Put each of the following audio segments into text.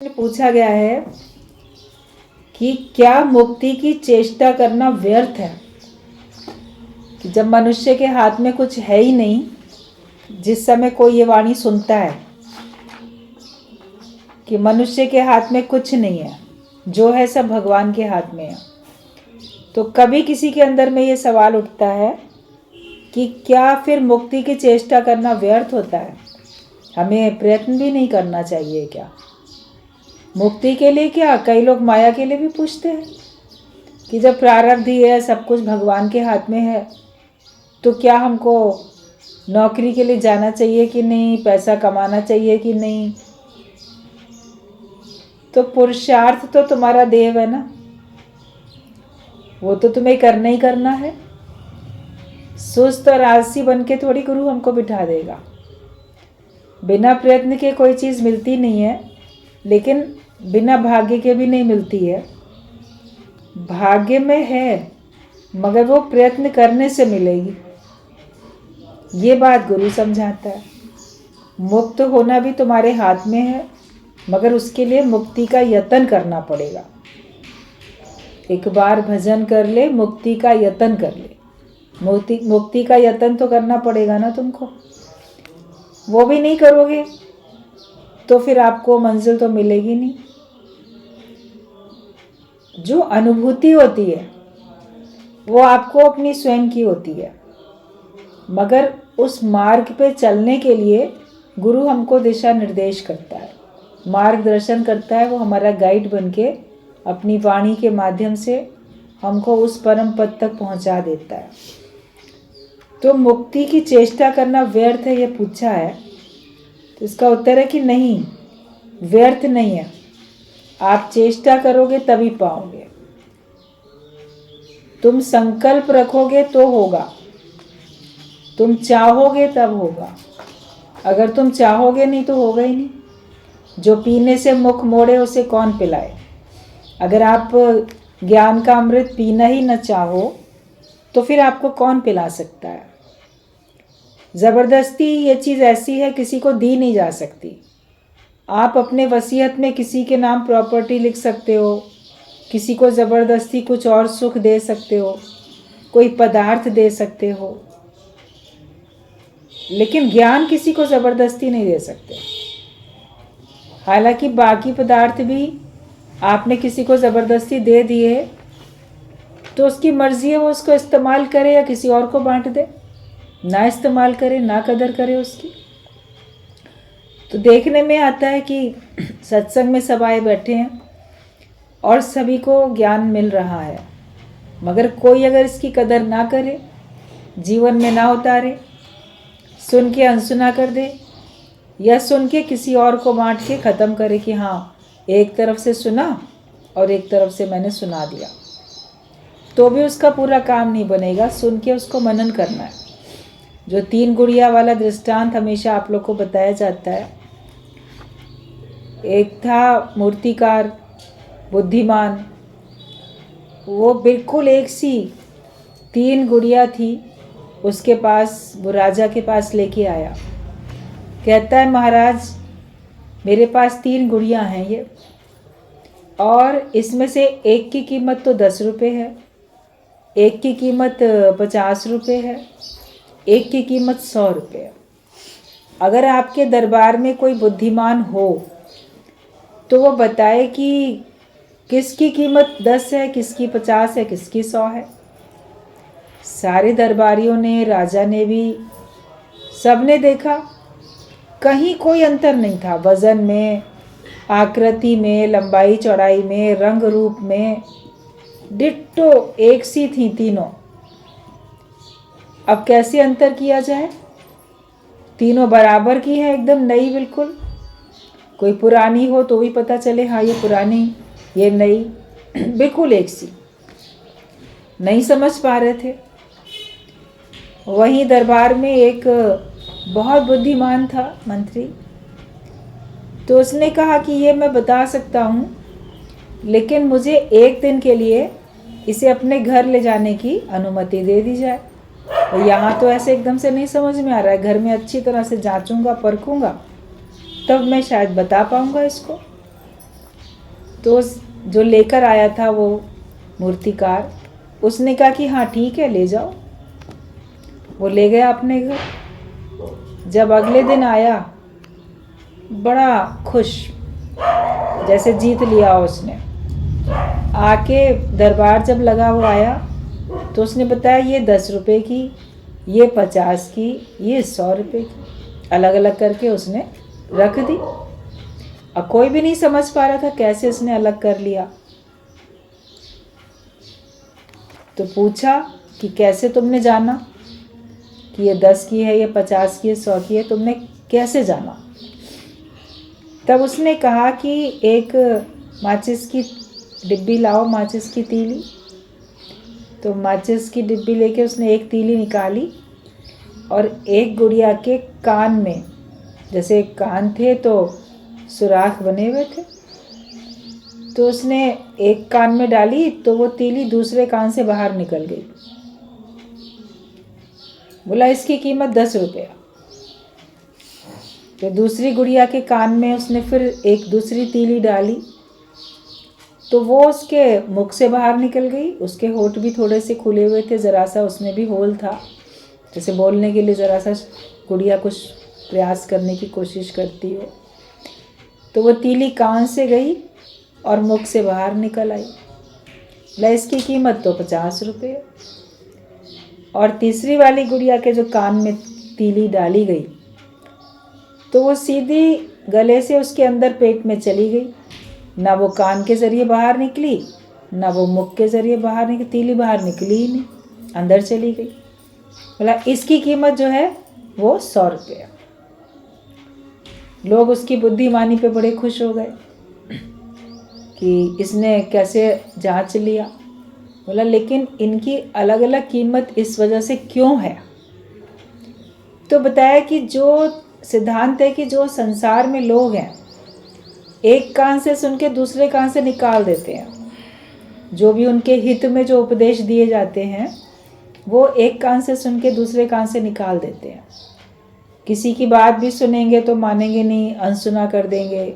पूछा गया है कि क्या मुक्ति की चेष्टा करना व्यर्थ है। कि जब मनुष्य के हाथ में कुछ है ही नहीं, जिस समय कोई ये वाणी सुनता है कि मनुष्य के हाथ में कुछ नहीं है, जो है सब भगवान के हाथ में है, तो कभी किसी के अंदर में ये सवाल उठता है कि क्या फिर मुक्ति की चेष्टा करना व्यर्थ होता है। हमें प्रयत्न भी नहीं करना चाहिए क्या? मुक्ति के लिए क्या, कई लोग माया के लिए भी पूछते हैं कि जब प्रारब्ध ही है, सब कुछ भगवान के हाथ में है, तो क्या हमको नौकरी के लिए जाना चाहिए कि नहीं, पैसा कमाना चाहिए कि नहीं। तो पुरुषार्थ तो तुम्हारा देव है ना, वो तो तुम्हें करना ही करना है। सुस्त और आलसी बन के थोड़ी गुरु हमको बिठा देगा। बिना प्रयत्न के कोई चीज़ मिलती नहीं है, लेकिन बिना भाग्य के भी नहीं मिलती है। भाग्य में है, मगर वो प्रयत्न करने से मिलेगी। ये बात गुरु समझाता है। मुक्त होना भी तुम्हारे हाथ में है, मगर उसके लिए मुक्ति का यत्न करना पड़ेगा। एक बार भजन कर ले, मुक्ति का यत्न कर ले। मुक्ति का यत्न तो करना पड़ेगा ना तुमको। वो भी नहीं करोगे तो फिर आपको मंजिल तो मिलेगी नहीं। जो अनुभूति होती है वो आपको अपनी स्वयं की होती है, मगर उस मार्ग पे चलने के लिए गुरु हमको दिशा निर्देश करता है, मार्गदर्शन करता है। वो हमारा गाइड बन के अपनी वाणी के माध्यम से हमको उस परम पद तक पहुंचा देता है। तो मुक्ति की चेष्टा करना व्यर्थ है, ये पूछा है, तो इसका उत्तर है कि नहीं, व्यर्थ नहीं है। आप चेष्टा करोगे तभी पाओगे। तुम संकल्प रखोगे तो होगा, तुम चाहोगे तब होगा। अगर तुम चाहोगे नहीं तो होगा ही नहीं। जो पीने से मुख मोड़े उसे कौन पिलाए। अगर आप ज्ञान का अमृत पीना ही न चाहो तो फिर आपको कौन पिला सकता है। ज़बरदस्ती ये चीज़ ऐसी है, किसी को दी नहीं जा सकती। आप अपने वसीयत में किसी के नाम प्रॉपर्टी लिख सकते हो, किसी को ज़बरदस्ती कुछ और सुख दे सकते हो, कोई पदार्थ दे सकते हो, लेकिन ज्ञान किसी को ज़बरदस्ती नहीं दे सकते। हालांकि बाकी पदार्थ भी आपने किसी को ज़बरदस्ती दे दिए तो उसकी मर्ज़ी है, वो उसको इस्तेमाल करे या किसी और को बांट दे, ना इस्तेमाल करे, ना कदर करे उसकी। तो देखने में आता है कि सत्संग में सब आए बैठे हैं और सभी को ज्ञान मिल रहा है, मगर कोई अगर इसकी कदर ना करे, जीवन में ना उतारे, सुन के अनसुना कर दे, या सुन के किसी और को बांट के ख़त्म करे कि हाँ, एक तरफ से सुना और एक तरफ से मैंने सुना दिया, तो भी उसका पूरा काम नहीं बनेगा। सुन के उसको मनन करना है। जो 3 गुड़िया वाला दृष्टांत हमेशा आप लोग को बताया जाता है। एक था मूर्तिकार, बुद्धिमान, वो बिल्कुल एक सी 3 गुड़िया थी उसके पास, वो राजा के पास लेके आया। कहता है, महाराज मेरे पास 3 गुड़िया हैं ये, और इसमें से एक की कीमत तो 10 रुपये है, एक की कीमत 50 रुपये है, एक की कीमत 100 रुपये है। अगर आपके दरबार में कोई बुद्धिमान हो तो वो बताए कि किसकी कीमत 10 है, किसकी 50 है, किसकी 100 है। सारे दरबारियों ने, राजा ने भी, सब ने देखा, कहीं कोई अंतर नहीं था। वज़न में, आकृति में, लंबाई चौड़ाई में, रंग रूप में डिट्टो एक सी थी तीनों। अब कैसे अंतर किया जाए? तीनों बराबर की है, एकदम नई बिल्कुल। कोई पुरानी हो तो भी पता चले हाँ ये पुरानी, ये नई, बिल्कुल एक सी। नहीं समझ पा रहे थे। वहीं दरबार में एक बहुत बुद्धिमान था मंत्री, तो उसने कहा कि ये मैं बता सकता हूँ, लेकिन मुझे एक दिन के लिए इसे अपने घर ले जाने की अनुमति दे दी जाए। तो यहाँ तो ऐसे एकदम से नहीं समझ में आ रहा है, घर में अच्छी तरह से जांचूंगा, परखूंगा, तब मैं शायद बता पाऊंगा इसको। तो जो लेकर आया था वो मूर्तिकार, उसने कहा कि हाँ ठीक है ले जाओ। वो ले गया अपने घर। जब अगले दिन आया बड़ा खुश, जैसे जीत लिया उसने। आके दरबार जब लगा वो आया तो उसने बताया ये 10 रुपये की, ये 50 की, ये 100 रुपये की, अलग अलग करके उसने रख दी। अब कोई भी नहीं समझ पा रहा था कैसे उसने अलग कर लिया। तो पूछा कि कैसे तुमने जाना कि ये 10 की है, ये 50 की है, 100 की है, तुमने कैसे जाना? तब उसने कहा कि एक माचिस की डिब्बी लाओ, माचिस की तीली। तो माचिस की डिब्बी लेके उसने एक तीली निकाली और एक गुड़िया के कान में, जैसे कान थे तो सुराख बने हुए थे, तो उसने एक कान में डाली तो वो तीली दूसरे कान से बाहर निकल गई। बोला इसकी कीमत 10 रुपया। तो दूसरी गुड़िया के कान में उसने फिर एक दूसरी तीली डाली तो वो उसके मुख से बाहर निकल गई। उसके होंठ भी थोड़े से खुले हुए थे, ज़रा सा उसमें भी होल था, जैसे बोलने के लिए ज़रा सा गुड़िया कुछ प्रयास करने की कोशिश करती हो। तो वो तीली कान से गई और मुख से बाहर निकल आई। ला इसकी कीमत तो 50 रुपये। और तीसरी वाली गुड़िया के जो कान में तीली डाली गई तो वो सीधी गले से उसके अंदर पेट में चली गई। ना वो कान के ज़रिए बाहर निकली, ना वो मुख के ज़रिए बाहर निकली, तीली बाहर निकली ही नहीं, अंदर चली गई। बोला इसकी कीमत जो है वो 100 रुपये। लोग उसकी बुद्धिमानी पे बड़े खुश हो गए कि इसने कैसे जांच लिया। बोला लेकिन इनकी अलग अलग कीमत इस वजह से क्यों है? तो बताया कि जो सिद्धांत है कि जो संसार में लोग हैं एक कान से सुन के दूसरे कान से निकाल देते हैं। जो भी उनके हित में जो उपदेश दिए जाते हैं वो एक कान से सुन के दूसरे कान से निकाल देते हैं। किसी की बात भी सुनेंगे तो मानेंगे नहीं, अनसुना कर देंगे।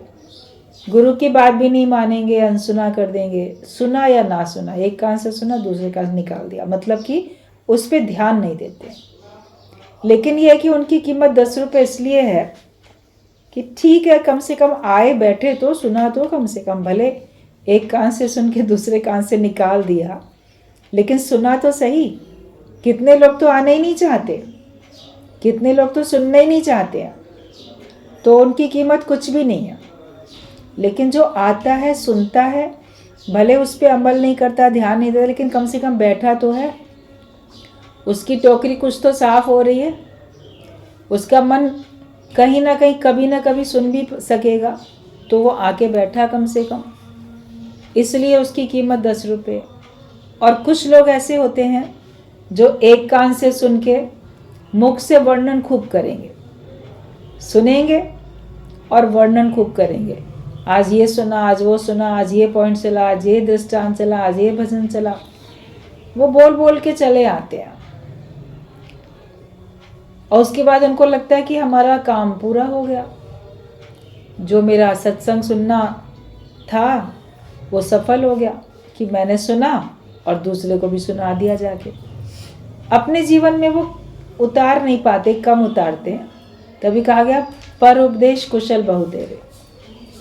गुरु की बात भी नहीं मानेंगे, अनसुना कर देंगे। सुना या ना सुना, एक कान से सुना दूसरे कान से निकाल दिया, मतलब कि उस पर ध्यान नहीं देते। लेकिन यह है कि उनकी कीमत 10 रुपये इसलिए है कि ठीक है कम से कम आए बैठे तो सुना, तो कम से कम भले एक कान से सुन के दूसरे कान से निकाल दिया, लेकिन सुना तो सही। कितने लोग तो आने ही नहीं चाहते, कितने लोग तो सुनने ही नहीं चाहते हैं, तो उनकी कीमत कुछ भी नहीं है। लेकिन जो आता है, सुनता है, भले उस पर अमल नहीं करता, ध्यान नहीं देता, लेकिन कम से कम बैठा तो है, उसकी टोकरी कुछ तो साफ हो रही है, उसका मन कहीं ना कहीं कभी ना कभी सुन भी सकेगा, तो वो आके बैठा कम से कम, इसलिए उसकी कीमत 10 रुपये। और कुछ लोग ऐसे होते हैं जो एक कान से सुन के मुख से वर्णन खूब करेंगे, सुनेंगे और वर्णन खूब करेंगे। आज ये सुना, आज वो सुना, आज ये पॉइंट चला, आज ये दृष्टांत चला, आज ये भजन चला, वो बोल बोल के चले आते हैं। और उसके बाद उनको लगता है कि हमारा काम पूरा हो गया, जो मेरा सत्संग सुनना था वो सफल हो गया, कि मैंने सुना और दूसरे को भी सुना दिया जाके। अपने जीवन में वो उतार नहीं पाते, कम उतारते हैं। तभी कहा गया पर उपदेश कुशल बहु देवे।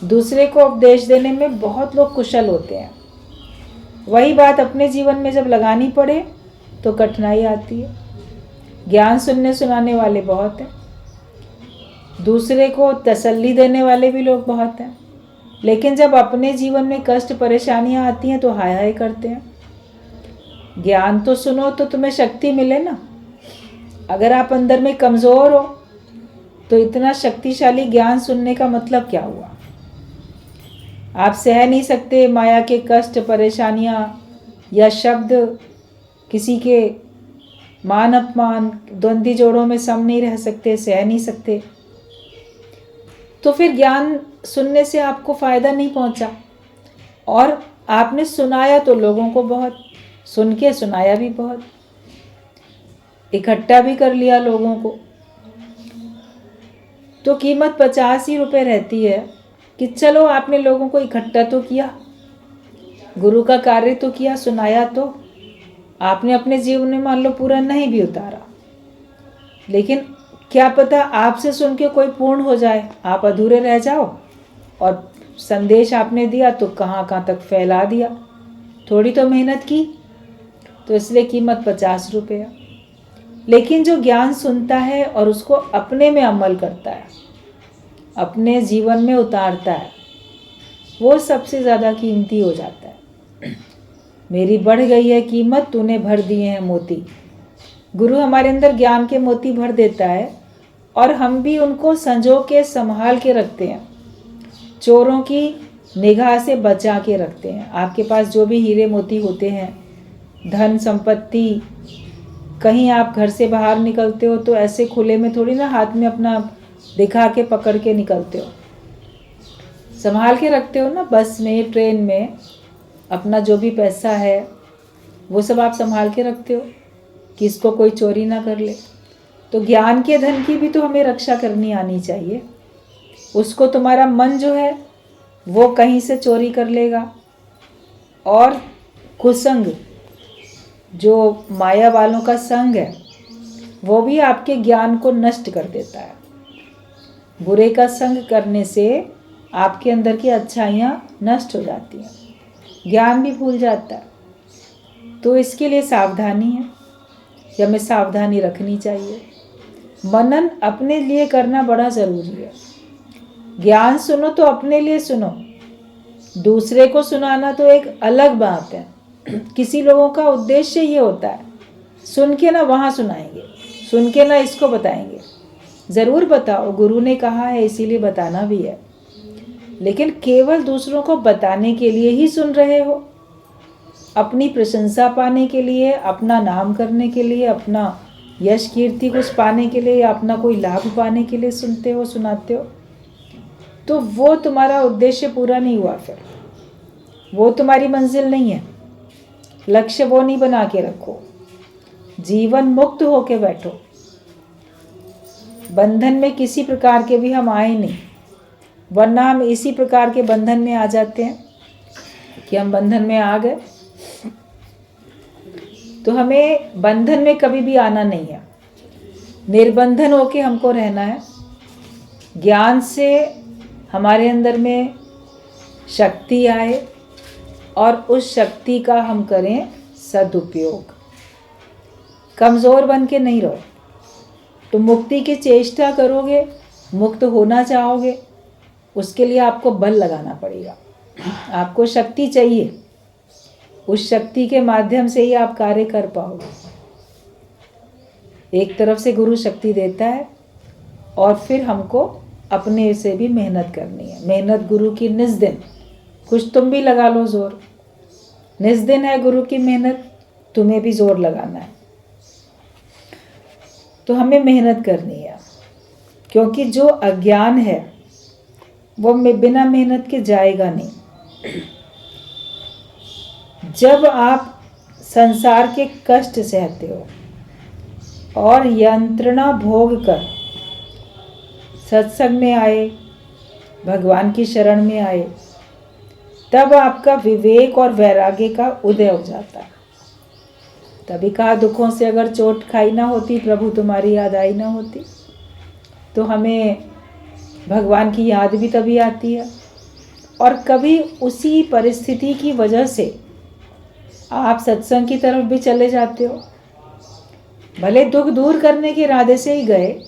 दूसरे को उपदेश देने में बहुत लोग कुशल होते हैं, वही बात अपने जीवन में जब लगानी पड़े तो कठिनाई आती है। ज्ञान सुनने सुनाने वाले बहुत हैं, दूसरे को तसल्ली देने वाले भी लोग बहुत हैं, लेकिन जब अपने जीवन में कष्ट परेशानियां आती हैं तो हाय हाय करते हैं। ज्ञान तो सुनो तो तुम्हें शक्ति मिले ना। अगर आप अंदर में कमज़ोर हो तो इतना शक्तिशाली ज्ञान सुनने का मतलब क्या हुआ? आप सह नहीं सकते माया के कष्ट परेशानियां या शब्द, किसी के मान अपमान, द्वंद्वी जोड़ों में सम नहीं रह सकते, सह नहीं सकते, तो फिर ज्ञान सुनने से आपको फ़ायदा नहीं पहुंचा। और आपने सुनाया तो लोगों को बहुत, सुन के सुनाया भी बहुत, इकट्ठा भी कर लिया लोगों को, तो कीमत 50 ही रुपये रहती है कि चलो आपने लोगों को इकट्ठा तो किया, गुरु का कार्य तो किया, सुनाया तो आपने अपने जीवन में मान लो पूरा नहीं भी उतारा, लेकिन क्या पता आपसे सुन के कोई पूर्ण हो जाए, आप अधूरे रह जाओ और संदेश आपने दिया तो कहाँ कहाँ तक फैला दिया। थोड़ी तो मेहनत की, तो इसलिए कीमत 50 रुपया। लेकिन जो ज्ञान सुनता है और उसको अपने में अमल करता है, अपने जीवन में उतारता है, वो सबसे ज़्यादा कीमती हो जाता है। मेरी बढ़ गई है कीमत, तूने भर दिए हैं मोती। गुरु हमारे अंदर ज्ञान के मोती भर देता है और हम भी उनको संजो के संभाल के रखते हैं, चोरों की निगाह से बचा के रखते हैं। आपके पास जो भी हीरे मोती होते हैं, धन संपत्ति, कहीं आप घर से बाहर निकलते हो तो ऐसे खुले में थोड़ी ना हाथ में अपना दिखा के पकड़ के निकलते हो, संभाल के रखते हो ना। बस में, ट्रेन में अपना जो भी पैसा है वो सब आप संभाल के रखते हो कि इसको कोई चोरी ना कर ले। तो ज्ञान के धन की भी तो हमें रक्षा करनी आनी चाहिए। उसको तुम्हारा मन जो है वो कहीं से चोरी कर लेगा, और कुसंग, जो माया वालों का संग है, वो भी आपके ज्ञान को नष्ट कर देता है। बुरे का संग करने से आपके अंदर की अच्छाइयाँ नष्ट हो जाती हैं, ज्ञान भी भूल जाता है। तो इसके लिए सावधानी है, कि हमें सावधानी रखनी चाहिए। मनन अपने लिए करना बड़ा ज़रूरी है। ज्ञान सुनो तो अपने लिए सुनो, दूसरे को सुनाना तो एक अलग बात है। किसी लोगों का उद्देश्य ये होता है, सुन के ना वहाँ सुनाएंगे, सुन के ना इसको बताएंगे। ज़रूर बताओ, गुरु ने कहा है इसीलिए बताना भी है, लेकिन केवल दूसरों को बताने के लिए ही सुन रहे हो, अपनी प्रशंसा पाने के लिए, अपना नाम करने के लिए, अपना यश कीर्ति कुछ पाने के लिए, या अपना कोई लाभ पाने के लिए सुनते हो, सुनाते हो, तो वो तुम्हारा उद्देश्य पूरा नहीं हुआ। फिर वो तुम्हारी मंजिल नहीं है, लक्ष्य वो नहीं बना के रखो। जीवन मुक्त होके बैठो, बंधन में किसी प्रकार के भी हम आए नहीं, वरना हम इसी प्रकार के बंधन में आ जाते हैं कि हम बंधन में आ गए। तो हमें बंधन में कभी भी आना नहीं है, निर्बंधन होके हमको रहना है। ज्ञान से हमारे अंदर में शक्ति आए और उस शक्ति का हम करें सदुपयोग। कमज़ोर बन के नहीं रहो। तो मुक्ति की चेष्टा करोगे, मुक्त होना चाहोगे, उसके लिए आपको बल लगाना पड़ेगा, आपको शक्ति चाहिए। उस शक्ति के माध्यम से ही आप कार्य कर पाओगे। एक तरफ से गुरु शक्ति देता है और फिर हमको अपने से भी मेहनत करनी है। मेहनत गुरु की निस दिन, कुछ तुम भी लगा लो जोर। निस दिन है गुरु की मेहनत, तुम्हें भी जोर लगाना है। तो हमें मेहनत करनी है, क्योंकि जो अज्ञान है वो बिना मेहनत के जाएगा नहीं। जब आप संसार के कष्ट सहते हो और यंत्रणा भोग कर सत्संग में आए, भगवान की शरण में आए, तब आपका विवेक और वैराग्य का उदय हो जाता है। तभी कहा, दुखों से अगर चोट खाई ना होती, प्रभु तुम्हारी याद आई ना होती। तो हमें भगवान की याद भी तभी आती है। और कभी उसी परिस्थिति की वजह से आप सत्संग की तरफ भी चले जाते हो, भले दुख दूर करने के इरादे से ही गए,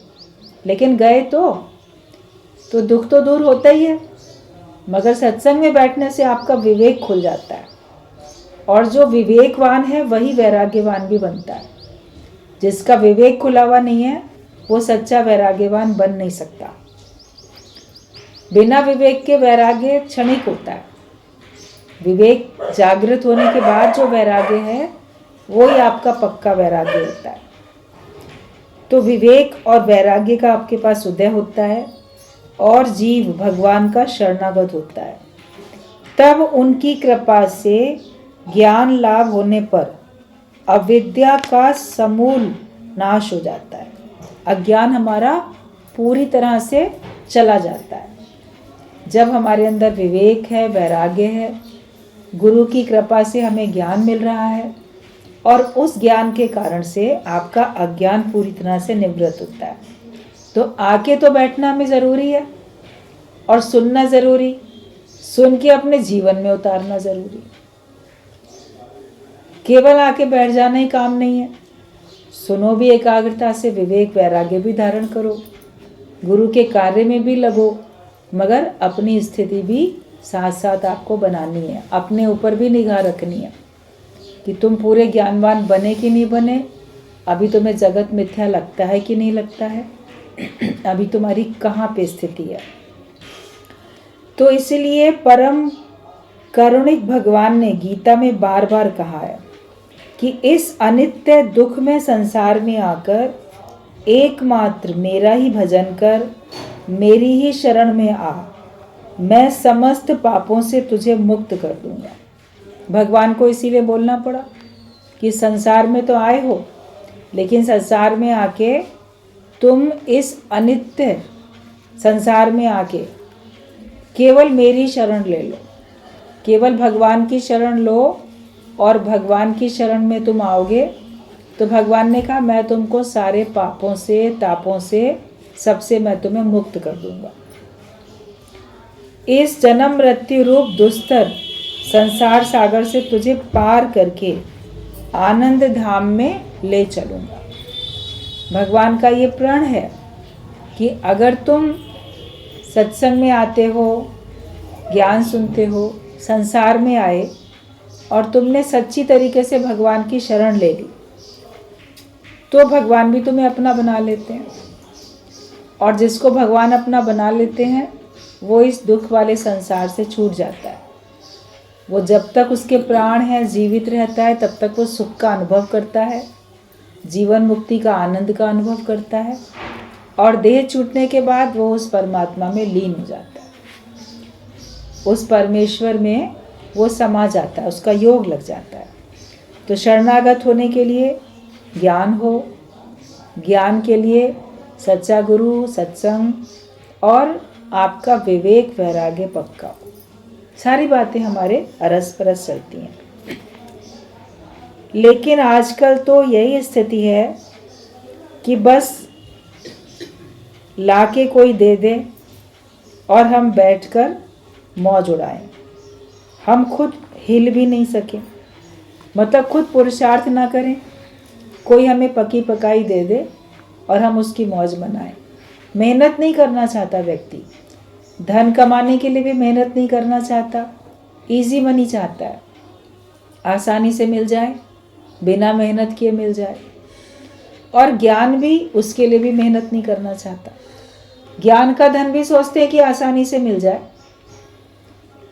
लेकिन गए तो दुख तो दूर होता ही है, मगर सत्संग में बैठने से आपका विवेक खुल जाता है। और जो विवेकवान है वही वैराग्यवान भी बनता है। जिसका विवेक खुला हुआ नहीं है वो सच्चा वैराग्यवान बन नहीं सकता। बिना विवेक के वैराग्य क्षणिक होता है। विवेक जागृत होने के बाद जो वैराग्य है वो ही आपका पक्का वैराग्य होता है। तो विवेक और वैराग्य का आपके पास उदय होता है और जीव भगवान का शरणागत होता है। तब उनकी कृपा से ज्ञान लाभ होने पर अविद्या का समूल नाश हो जाता है। अज्ञान हमारा पूरी तरह से चला जाता है। जब हमारे अंदर विवेक है, वैराग्य है, गुरु की कृपा से हमें ज्ञान मिल रहा है और उस ज्ञान के कारण से आपका अज्ञान पूरी तरह से निवृत्त होता है। तो आके तो बैठना हमें ज़रूरी है और सुनना ज़रूरी, सुन के अपने जीवन में उतारना ज़रूरी। केवल आके बैठ जाना ही काम नहीं है, सुनो भी एकाग्रता से, विवेक वैराग्य भी धारण करो, गुरु के कार्य में भी लगो, मगर अपनी स्थिति भी साथ साथ आपको बनानी है, अपने ऊपर भी निगाह रखनी है कि तुम पूरे ज्ञानवान बने कि नहीं बने, अभी तुम्हें जगत मिथ्या लगता है कि नहीं लगता है, अभी तुम्हारी कहाँ पे स्थिति है। तो इसलिए परम करुणिक भगवान ने गीता में बार बार कहा है कि इस अनित्य दुख में संसार में आकर एकमात्र मेरा ही भजन कर, मेरी ही शरण में आ, मैं समस्त पापों से तुझे मुक्त कर दूंगा। भगवान को इसीलिए बोलना पड़ा कि संसार में तो आए हो, लेकिन संसार में आके तुम इस अनित्य संसार में आके केवल मेरी शरण ले लो, केवल भगवान की शरण लो और भगवान की शरण में तुम आओगे तो भगवान ने कहा मैं तुमको सारे पापों से, तापों से, सबसे मैं तुम्हें मुक्त कर दूंगा। इस जन्म मृत्यु रूप दुस्तर संसार सागर से तुझे पार करके आनंद धाम में ले चलूँगा। भगवान का ये प्रण है कि अगर तुम सत्संग में आते हो, ज्ञान सुनते हो, संसार में आए और तुमने सच्ची तरीके से भगवान की शरण ले ली, तो भगवान भी तुम्हें अपना बना लेते हैं। और जिसको भगवान अपना बना लेते हैं वो इस दुख वाले संसार से छूट जाता है। वो जब तक उसके प्राण हैं, जीवित रहता है, तब तक वो सुख का अनुभव करता है, जीवन मुक्ति का आनंद का अनुभव करता है, और देह छूटने के बाद वो उस परमात्मा में लीन हो जाता है, उस परमेश्वर में वो समा जाता है, उसका योग लग जाता है। तो शरणागत होने के लिए ज्ञान हो, ज्ञान के लिए सच्चा गुरु, सत्संग और आपका विवेक वैराग्य पक्का हो। सारी बातें हमारे अरस परस चलती हैं। लेकिन आजकल तो यही स्थिति है कि बस लाके कोई दे दे और हम बैठकर मौज उड़ाएं। हम खुद हिल भी नहीं सके, मतलब खुद पुरुषार्थ ना करें, कोई हमें पकी पकाई दे दे और हम उसकी मौज मनाएं। मेहनत नहीं करना चाहता व्यक्ति, धन कमाने के लिए भी मेहनत नहीं करना चाहता, इजी मनी चाहता है, आसानी से मिल जाए, बिना मेहनत किए मिल जाए। और ज्ञान भी उसके लिए भी मेहनत नहीं करना चाहता। ज्ञान का धन भी सोचते हैं कि आसानी से मिल जाए,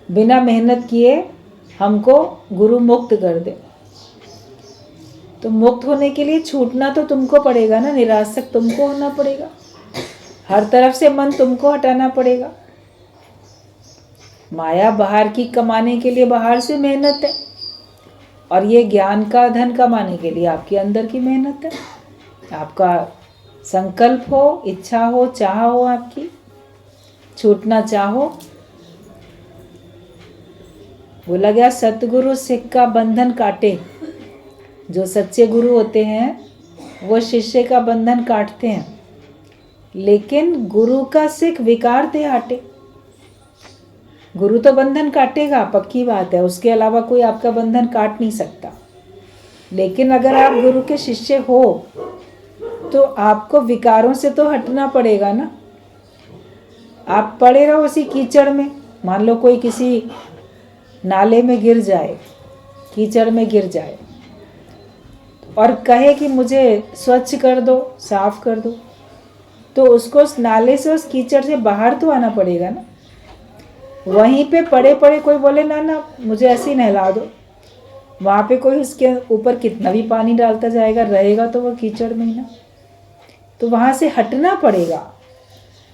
बिना मेहनत किए हमको गुरु मुक्त कर दे। तो मुक्त होने के लिए छूटना तो तुमको पड़ेगा ना, निरासक तुमको होना पड़ेगा, हर तरफ से मन तुमको हटाना पड़ेगा। माया बाहर की कमाने के लिए बाहर से मेहनत है, और ये ज्ञान का धन कमाने के लिए आपके अंदर की मेहनत है। आपका संकल्प हो, इच्छा हो, चाह हो, आपकी छूटना चाहो। बोला गया सतगुरु सिख का बंधन काटे। जो सच्चे गुरु होते हैं वो शिष्य का बंधन काटते हैं, लेकिन गुरु का सिख विकार ते हाटे। गुरु तो बंधन काटेगा, पक्की बात है, उसके अलावा कोई आपका बंधन काट नहीं सकता। लेकिन अगर आप गुरु के शिष्य हो तो आपको विकारों से तो हटना पड़ेगा ना। आप पड़े रहो उसी कीचड़ में। मान लो कोई किसी नाले में गिर जाए, कीचड़ में गिर जाए और कहे कि मुझे स्वच्छ कर दो, साफ कर दो, तो उसको उस नाले से, उस कीचड़ से बाहर तो आना पड़ेगा ना। वहीं पे पड़े पड़े कोई बोले ना ना मुझे ऐसे ही नहला दो, वहाँ पे कोई उसके ऊपर कितना भी पानी डालता जाएगा, रहेगा तो वो कीचड़ में ही ना। तो वहाँ से हटना पड़ेगा,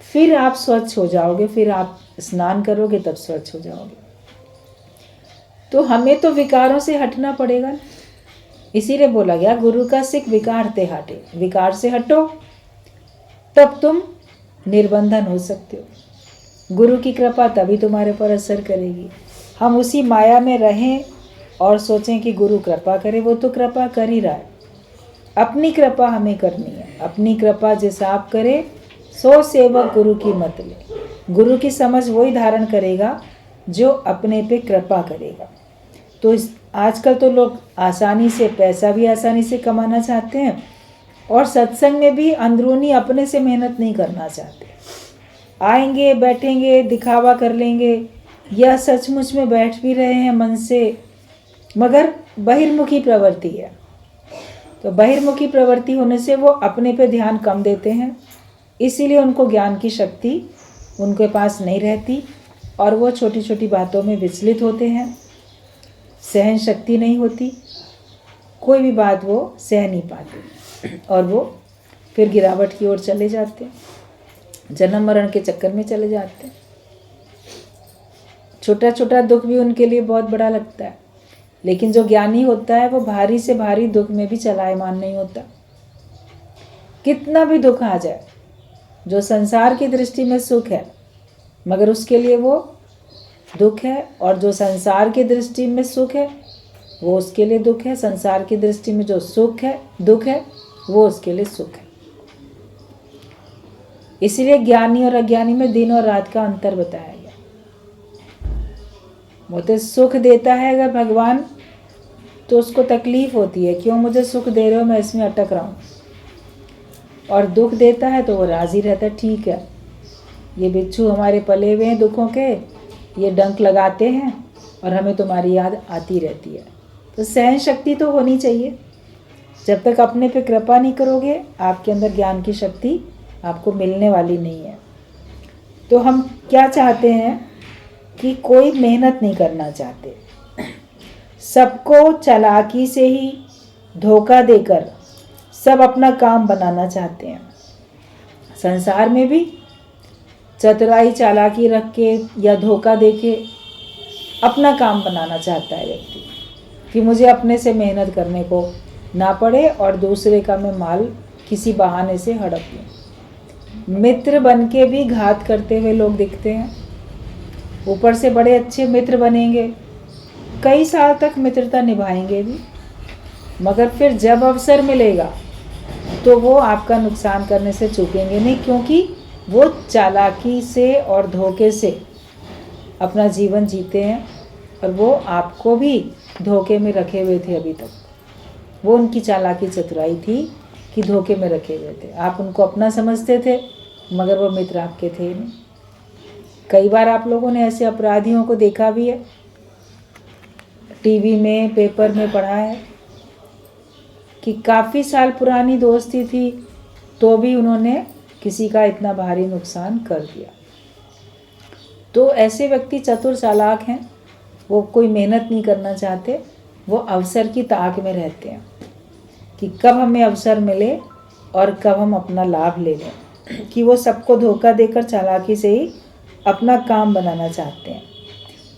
फिर आप स्वच्छ हो जाओगे, फिर आप स्नान करोगे तब स्वच्छ हो जाओगे। तो हमें तो विकारों से हटना पड़ेगा ना। इसीलिए बोला गया गुरु का सिख विकार ते हटे। विकार से हटो तब तुम निर्बंधन हो सकते हो। गुरु की कृपा तभी तुम्हारे पर असर करेगी। हम उसी माया में रहें और सोचें कि गुरु कृपा करे। वो तो कृपा कर ही रहा है। अपनी कृपा हमें करनी है। अपनी कृपा जिस आप करे सो सेवक गुरु की मत ले। गुरु की समझ वही धारण करेगा जो अपने पे कृपा करेगा। तो आजकल तो लोग आसानी से पैसा भी आसानी से कमाना चाहते हैं और सत्संग में भी अंदरूनी अपने से मेहनत नहीं करना चाहते। आएंगे, बैठेंगे, दिखावा कर लेंगे, या सचमुच में बैठ भी रहे हैं मन से, मगर बहिर्मुखी प्रवृत्ति है। तो बहिर्मुखी प्रवृत्ति होने से वो अपने पे ध्यान कम देते हैं, इसीलिए उनको ज्ञान की शक्ति उनके पास नहीं रहती और वो छोटी छोटी बातों में विचलित होते हैं। सहन शक्ति नहीं होती, कोई भी बात वो सह नहीं पाते और वो फिर गिरावट की ओर चले जाते हैं, जन्म मरण के चक्कर में चले जाते हैं। छोटा छोटा दुख भी उनके लिए बहुत बड़ा लगता है, लेकिन जो ज्ञानी होता है वो भारी से भारी दुख में भी चलायमान नहीं होता। कितना भी दुख आ जाए, जो संसार की दृष्टि में सुख है मगर उसके लिए वो दुख है, और जो संसार की दृष्टि में सुख है वो उसके लिए दुख है। संसार की दृष्टि में जो सुख है, दुख है, वो उसके लिए सुख है। इसलिए ज्ञानी और अज्ञानी में दिन और रात का अंतर बताया गया। वो तो सुख देता है अगर भगवान, तो उसको तकलीफ होती है, क्यों मुझे सुख दे रहे हो, मैं इसमें अटक रहा हूँ। और दुख देता है तो वो राजी रहता है, ठीक है ये बिच्छू हमारे पले हुए हैं दुखों के, ये डंक लगाते हैं और हमें तुम्हारी याद आती रहती है। तो सहन शक्ति तो होनी चाहिए। जब तक अपने पे कृपा नहीं करोगे, आपके अंदर ज्ञान की शक्ति आपको मिलने वाली नहीं है। तो हम क्या चाहते हैं कि कोई मेहनत नहीं करना चाहते, सबको चालाकी से ही धोखा देकर सब अपना काम बनाना चाहते हैं। संसार में भी चतुराई चालाकी रख के या धोखा दे के अपना काम बनाना चाहता है व्यक्ति, कि मुझे अपने से मेहनत करने को ना पड़े और दूसरे का मैं माल किसी बहाने से हड़प लूँ। मित्र बन के भी घात करते हुए लोग दिखते हैं। ऊपर से बड़े अच्छे मित्र बनेंगे, कई साल तक मित्रता निभाएंगे भी, मगर फिर जब अवसर मिलेगा तो वो आपका नुकसान करने से चूकेंगे नहीं, क्योंकि वो चालाकी से और धोखे से अपना जीवन जीते हैं और वो आपको भी धोखे में रखे हुए थे। अभी तक वो उनकी चालाकी चतुराई थी कि धोखे में रखे हुए थे। आप उनको अपना समझते थे मगर वो मित्र आपके थे नहीं। कई बार आप लोगों ने ऐसे अपराधियों को देखा भी है, टीवी में, पेपर में पढ़ा है कि काफ़ी साल पुरानी दोस्ती थी तो भी उन्होंने किसी का इतना भारी नुकसान कर दिया। तो ऐसे व्यक्ति चतुर चालाक हैं, वो कोई मेहनत नहीं करना चाहते, वो अवसर की ताक में रहते हैं कि कब हमें अवसर मिले और कब हम अपना लाभ ले लें, कि वो सबको धोखा देकर चालाकी से ही अपना काम बनाना चाहते हैं।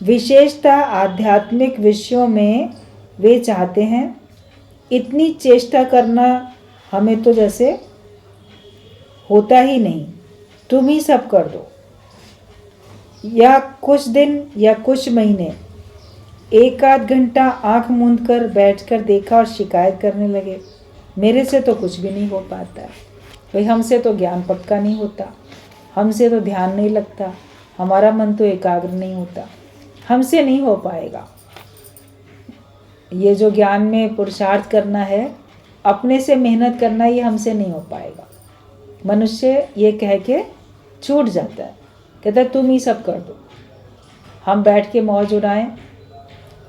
विशेषतः आध्यात्मिक विषयों में वे चाहते हैं इतनी चेष्टा करना हमें तो जैसे होता ही नहीं, तुम ही सब कर दो, या कुछ दिन या कुछ महीने एक आध घंटा आंख मूंद कर बैठ कर देखा और शिकायत करने लगे, मेरे से तो कुछ भी नहीं हो पाता है, भाई हमसे तो ज्ञान पक्का नहीं होता, हमसे तो ध्यान नहीं लगता, हमारा मन तो एकाग्र नहीं होता, हमसे नहीं हो पाएगा। ये जो ज्ञान में पुरुषार्थ करना है, अपने से मेहनत करना, ये हमसे नहीं हो पाएगा। मनुष्य ये कह के छूट जाता है, कहता है तुम ही सब कर दो, हम बैठ के मौज उड़ाएं।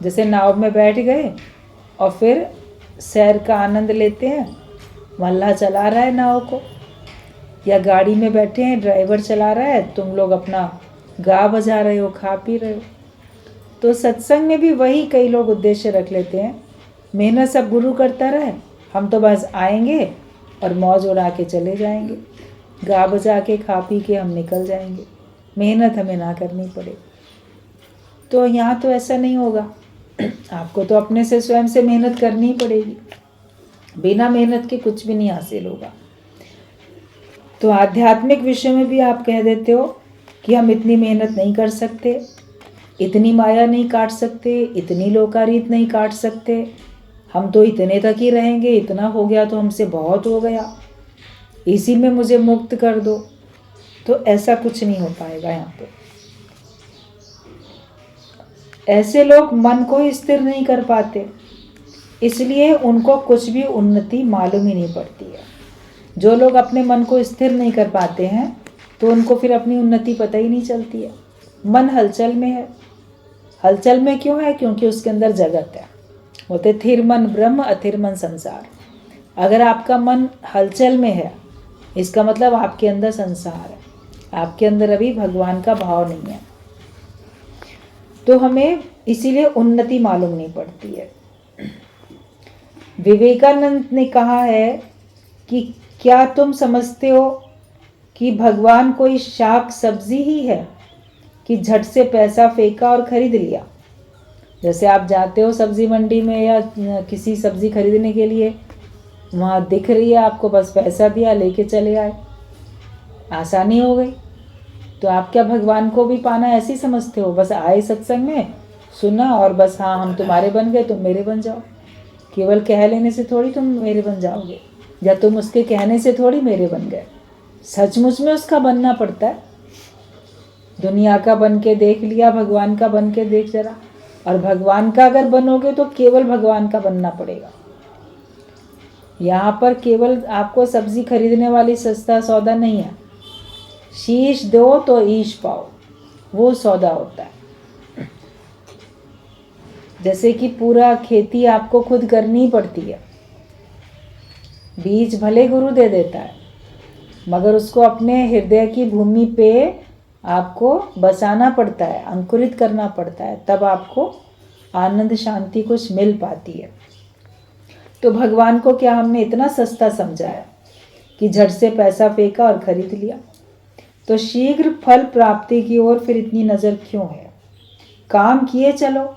जैसे नाव में बैठ गए और फिर सैर का आनंद लेते हैं, मल्लाह चला रहा है नाव को, या गाड़ी में बैठे हैं, ड्राइवर चला रहा है, तुम लोग अपना गा बजा रहे हो, खा पी रहे हो। तो सत्संग में भी वही कई लोग उद्देश्य रख लेते हैं, मेहनत सब गुरु करता रहे, हम तो बस आएंगे और मौज उड़ा के चले जाएंगे, गा बजा के खा पी के हम निकल जाएंगे, मेहनत हमें ना करनी पड़े। तो यहाँ तो ऐसा नहीं होगा, आपको तो अपने से स्वयं से मेहनत करनी ही पड़ेगी, बिना मेहनत के कुछ भी नहीं हासिल होगा। तो आध्यात्मिक विषय में भी आप कह देते हो कि हम इतनी मेहनत नहीं कर सकते, इतनी माया नहीं काट सकते, इतनी लोकारीत नहीं काट सकते, हम तो इतने तक ही रहेंगे, इतना हो गया तो हमसे बहुत हो गया, इसी में मुझे मुक्त कर दो। तो ऐसा कुछ नहीं हो पाएगा यहाँ पे। ऐसे लोग मन को स्थिर नहीं कर पाते, इसलिए उनको कुछ भी उन्नति मालूम ही नहीं पड़ती है। जो लोग अपने मन को स्थिर नहीं कर पाते हैं तो उनको फिर अपनी उन्नति पता ही नहीं चलती है। मन हलचल में है। हलचल में क्यों है? क्योंकि उसके अंदर जगत है। बोलते थिर मन ब्रह्म, अथिर मन संसार। अगर आपका मन हलचल में है, इसका मतलब आपके अंदर संसार है, आपके अंदर अभी भगवान का भाव नहीं है। तो हमें इसीलिए उन्नति मालूम नहीं पड़ती है। विवेकानंद ने कहा है कि क्या तुम समझते हो कि भगवान कोई शाक सब्जी ही है कि झट से पैसा फेंका और खरीद लिया। जैसे आप जाते हो सब्जी मंडी में या किसी सब्जी खरीदने के लिए, वहाँ दिख रही है आपको, बस पैसा दिया लेके चले आए, आसानी हो गई। तो आप क्या भगवान को भी पाना ऐसे ही समझते हो? बस आए सत्संग में, सुना और बस हाँ हम तुम्हारे बन गए, तुम मेरे बन जाओ। केवल कह लेने से थोड़ी तुम मेरे बन जाओगे, या तुम उसके कहने से थोड़ी मेरे बन गए। सचमुच में उसका बनना पड़ता है। दुनिया का बन के देख लिया, भगवान का बन के देख जरा। और भगवान का अगर बनोगे तो केवल भगवान का बनना पड़ेगा। यहाँ पर केवल आपको सब्जी खरीदने वाली सस्ता सौदा नहीं है। शीश दो तो ईश पाओ, वो सौदा होता है। जैसे कि पूरा खेती आपको खुद करनी पड़ती है। बीज भले गुरु दे देता है, मगर उसको अपने हृदय की भूमि पे आपको बसाना पड़ता है, अंकुरित करना पड़ता है, तब आपको आनंद शांति कुछ मिल पाती है। तो भगवान को क्या हमने इतना सस्ता समझा है कि झट से पैसा फेंका और खरीद लिया? तो शीघ्र फल प्राप्ति की ओर फिर इतनी नज़र क्यों है? काम किए चलो,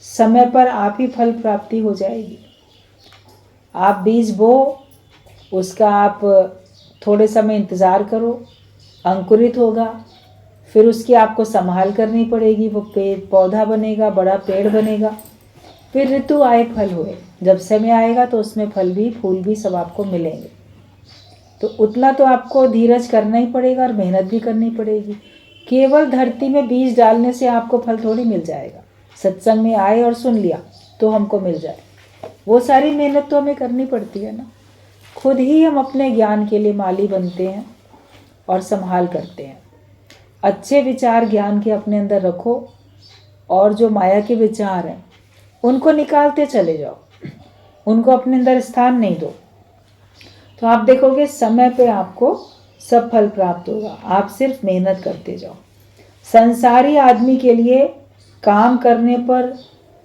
समय पर आप ही फल प्राप्ति हो जाएगी। आप बीज बो, उसका आप थोड़े समय इंतज़ार करो, अंकुरित होगा, फिर उसकी आपको संभाल करनी पड़ेगी, वो पेड़ पौधा बनेगा, बड़ा पेड़ बनेगा, फिर ऋतु आए फल हुए। जब समय आएगा तो उसमें फल भी फूल भी सब आपको मिलेंगे। तो उतना तो आपको धीरज करना ही पड़ेगा और मेहनत भी करनी पड़ेगी। केवल धरती में बीज डालने से आपको फल थोड़ी मिल जाएगा। सत्संग में आए और सुन लिया तो हमको मिल जाए, वो सारी मेहनत तो हमें करनी पड़ती है ना। खुद ही हम अपने ज्ञान के लिए माली बनते हैं और संभाल करते हैं। अच्छे विचार ज्ञान के अपने अंदर रखो, और जो माया के विचार हैं उनको निकालते चले जाओ, उनको अपने अंदर स्थान नहीं दो। तो आप देखोगे समय पे आपको सब फल प्राप्त होगा। आप सिर्फ मेहनत करते जाओ। संसारी आदमी के लिए काम करने पर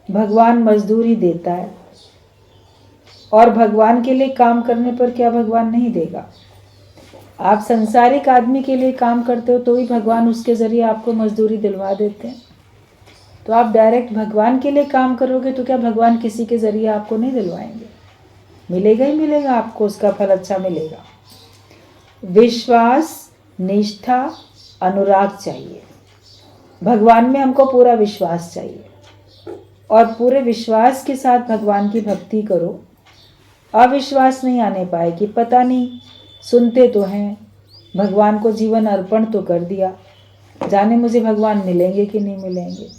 भगवान मजदूरी देता है, और भगवान के लिए काम करने पर क्या भगवान नहीं देगा? आप संसारिक आदमी के लिए काम करते हो तो भी भगवान उसके ज़रिए आपको मजदूरी दिलवा देते हैं। तो आप डायरेक्ट भगवान के लिए काम करोगे तो क्या भगवान किसी के ज़रिए आपको नहीं दिलवाएंगे? मिलेगा ही मिलेगा, आपको उसका फल अच्छा मिलेगा। विश्वास, निष्ठा, अनुराग चाहिए। भगवान में हमको पूरा विश्वास चाहिए, और पूरे विश्वास के साथ भगवान की भक्ति करो। अविश्वास नहीं आने पाएगी। पता नहीं, सुनते तो हैं, भगवान को जीवन अर्पण तो कर दिया, जाने मुझे भगवान मिलेंगे कि नहीं मिलेंगे।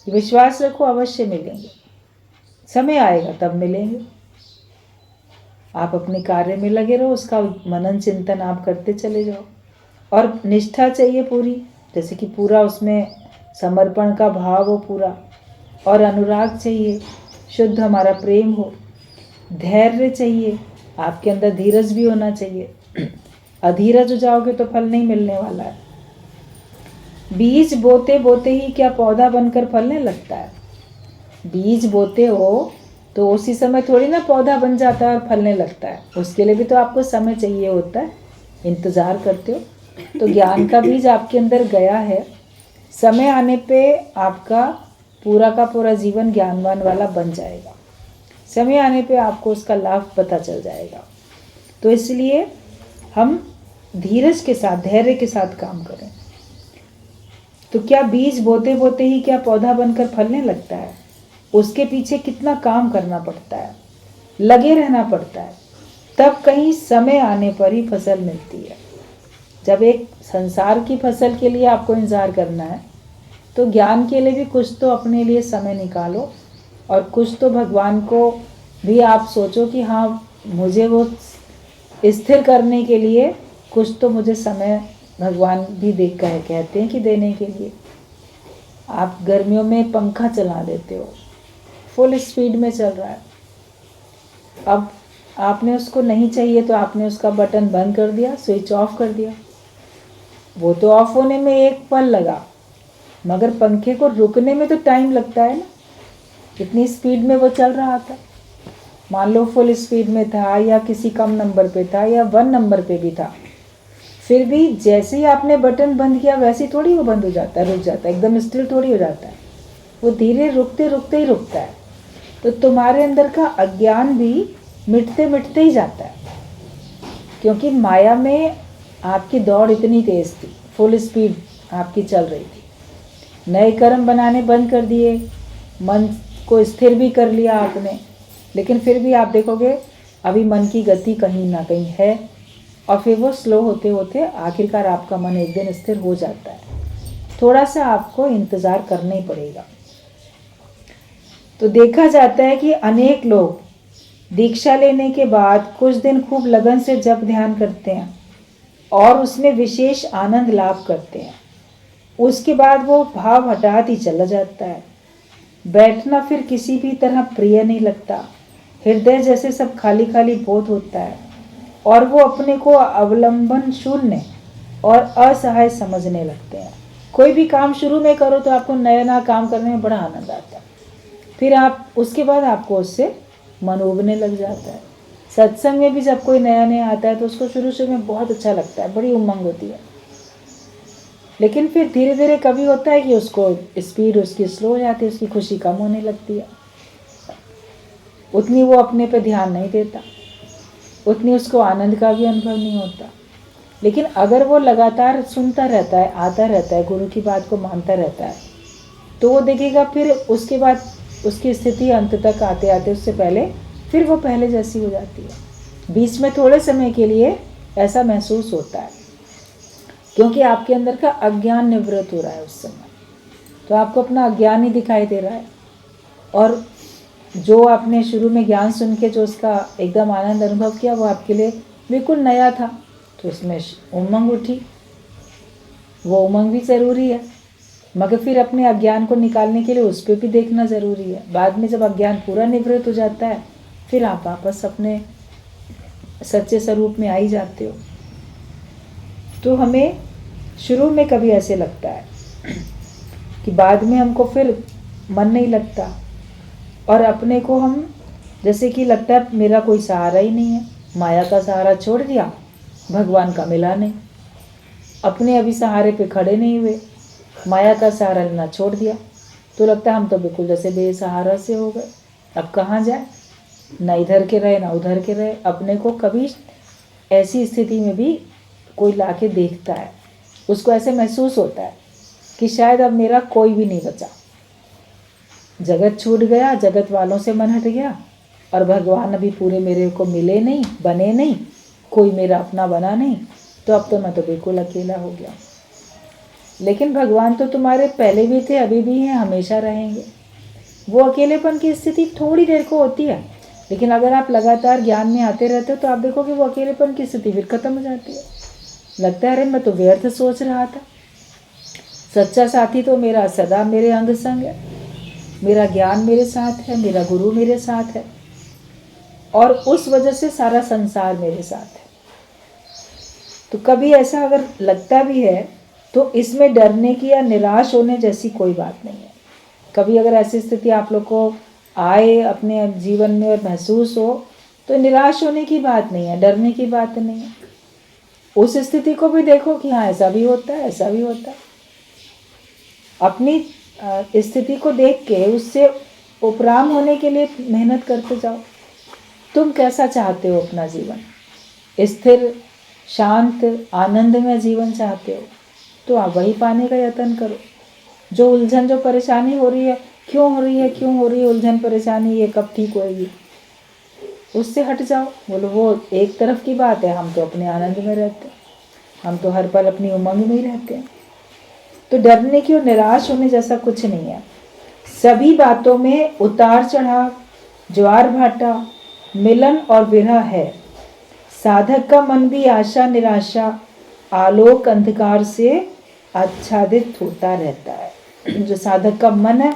विश्वास रखो, अवश्य मिलेंगे। समय आएगा तब मिलेंगे। आप अपने कार्य में लगे रहो, उसका मनन चिंतन आप करते चले जाओ। और निष्ठा चाहिए पूरी, जैसे कि पूरा उसमें समर्पण का भाव हो पूरा। और अनुराग चाहिए, शुद्ध हमारा प्रेम हो। धैर्य चाहिए, आपके अंदर धीरज भी होना चाहिए। अधीरज हो जाओगे तो फल नहीं मिलने वाला है। बीज बोते बोते ही क्या पौधा बनकर फलने लगता है? बीज बोते हो तो उसी समय थोड़ी ना पौधा बन जाता है और फलने लगता है। उसके लिए भी तो आपको समय चाहिए होता है, इंतज़ार करते हो। तो ज्ञान का बीज आपके अंदर गया है, समय आने पे आपका पूरा का पूरा जीवन ज्ञानवान वाला बन जाएगा। समय आने पे आपको उसका लाभ पता चल जाएगा। तो इसलिए हम धीरज के साथ, धैर्य के साथ काम करें। तो क्या बीज बोते बोते ही क्या पौधा बनकर फलने लगता है? उसके पीछे कितना काम करना पड़ता है, लगे रहना पड़ता है, तब कहीं समय आने पर ही फसल मिलती है। जब एक संसार की फसल के लिए आपको इंतज़ार करना है, तो ज्ञान के लिए भी कुछ तो अपने लिए समय निकालो, और कुछ तो भगवान को भी आप सोचो कि हाँ, मुझे वो स्थिर करने के लिए कुछ तो मुझे समय भगवान भी कहते हैं कि देने के लिए। आप गर्मियों में पंखा चला देते हो, फुल स्पीड में चल रहा है, अब आपने उसको नहीं चाहिए तो आपने उसका बटन बंद कर दिया, स्विच ऑफ कर दिया। वो तो ऑफ होने में एक पल लगा, मगर पंखे को रुकने में तो टाइम लगता है ना। कितनी स्पीड में वो चल रहा था, मान लो फुल स्पीड में था या किसी कम नंबर पे था या 1 नंबर पे भी था, फिर भी जैसे ही आपने बटन बंद किया वैसे ही थोड़ी वो बंद हो जाता है, रुक जाता है, एकदम स्टिल थोड़ी हो जाता है, वो धीरे रुकते रुकते ही रुकता है। तो तुम्हारे अंदर का अज्ञान भी मिटते मिटते ही जाता है, क्योंकि माया में आपकी दौड़ इतनी तेज थी, फुल स्पीड आपकी चल रही थी। नए कर्म बनाने बंद कर दिए, मन को स्थिर भी कर लिया आपने, लेकिन फिर भी आप देखोगे अभी मन की गति कहीं ना कहीं है, और फिर वो स्लो होते होते आखिरकार आपका मन एक दिन स्थिर हो जाता है। थोड़ा सा आपको इंतज़ार करना ही पड़ेगा। तो देखा जाता है कि अनेक लोग दीक्षा लेने के बाद कुछ दिन खूब लगन से जप ध्यान करते हैं और उसमें विशेष आनंद लाभ करते हैं। उसके बाद वो भाव हटात ही चला जाता है। बैठना फिर किसी भी तरह प्रिय नहीं लगता, हृदय जैसे सब खाली खाली बोध होता है, और वो अपने को अवलंबन शून्य और असहाय समझने लगते हैं। कोई भी काम शुरू में करो तो आपको नया नया काम करने में बड़ा आनंद आता है, फिर आप उसके बाद आपको उससे मन उबने लग जाता है। सत्संग में भी जब कोई नया नया आता है तो उसको शुरू शुरू में बहुत अच्छा लगता है, बड़ी उमंग होती है, लेकिन फिर धीरे धीरे कभी होता है कि उसको स्पीड उसकी स्लो हो जाती है, उसकी खुशी कम होने लगती है, उतनी वो अपने पे ध्यान नहीं देता, उतनी उसको आनंद का भी अनुभव नहीं होता। लेकिन अगर वो लगातार सुनता रहता है, आता रहता है, गुरु की बात को मानता रहता है, तो वो देखेगा फिर उसके बाद उसकी स्थिति अंत तक आते आते उससे पहले फिर वो पहले जैसी हो जाती है। बीच में थोड़े समय के लिए ऐसा महसूस होता है, क्योंकि आपके अंदर का अज्ञान निवृत्त हो रहा है उस समय, तो आपको अपना अज्ञान ही दिखाई दे रहा है, और जो आपने शुरू में ज्ञान सुन के जो उसका एकदम आनंद अनुभव किया वो आपके लिए बिल्कुल नया था, तो उसमें उमंग उठी। वो उमंग भी ज़रूरी है, मगर फिर अपने अज्ञान को निकालने के लिए उस पर भी देखना ज़रूरी है। बाद में जब अज्ञान पूरा निवृत्त हो जाता है फिर आप वापस अपने सच्चे स्वरूप में आ ही जाते हो। तो हमें शुरू में कभी ऐसे लगता है कि बाद में हमको फिर मन नहीं लगता, और अपने को हम जैसे कि लगता है मेरा कोई सहारा ही नहीं है, माया का सहारा छोड़ दिया, भगवान का मिला नहीं, अपने अभी सहारे पे खड़े नहीं हुए, माया का सहारा लेना छोड़ दिया, तो लगता है हम तो बिल्कुल जैसे बेसहारा से हो गए, अब कहाँ जाए, ना इधर के रहे ना उधर के रहे। अपने को कभी ऐसी स्थिति में भी कोई लाके देखता है, उसको ऐसे महसूस होता है कि शायद अब मेरा कोई भी नहीं बचा, जगत छूट गया, जगत वालों से मन हट गया, और भगवान अभी पूरे मेरे को मिले नहीं, बने नहीं, कोई मेरा अपना बना नहीं, तो अब तो मैं तो बिल्कुल अकेला हो गया। लेकिन भगवान तो तुम्हारे पहले भी थे, अभी भी हैं, हमेशा रहेंगे। वो अकेलेपन की स्थिति थोड़ी देर को होती है, लेकिन अगर आप लगातार ज्ञान में आते रहते हो तो आप देखोगे वो अकेलेपन की स्थिति फिर खत्म हो जाती है। लगता है अरे मैं तो व्यर्थ सोच रहा था, सच्चा साथी तो मेरा सदा मेरे अंग संग है, मेरा ज्ञान मेरे साथ है, मेरा गुरु मेरे साथ है, और उस वजह से सारा संसार मेरे साथ है। तो कभी ऐसा अगर लगता भी है तो इसमें डरने की या निराश होने जैसी कोई बात नहीं है। कभी अगर ऐसी स्थिति आप लोग को आए अपने जीवन में और महसूस हो तो निराश होने की बात नहीं है, डरने की बात नहीं है। उस स्थिति को भी देखो कि हाँ ऐसा भी होता है, ऐसा भी होता है। अपनी स्थिति को देख के उससे उपराम होने के लिए मेहनत करते जाओ। तुम कैसा चाहते हो अपना जीवन? स्थिर, शांत, आनंदमय जीवन चाहते हो तो आप वही पाने का यत्न करो। जो उलझन, जो परेशानी हो रही है, क्यों हो रही है, क्यों हो रही है उलझन परेशानी, ये कब ठीक होएगी, उससे हट जाओ। बोलो वो एक तरफ की बात है, हम तो अपने आनंद में रहते हैं, हम तो हर पल अपनी उमंग में ही रहते हैं। तो डरने की और निराश होने जैसा कुछ नहीं है। सभी बातों में उतार चढ़ाव, ज्वार भाटा, मिलन और विरह है। साधक का मन भी आशा निराशा, आलोक अंधकार से आच्छादित होता रहता है। जो साधक का मन है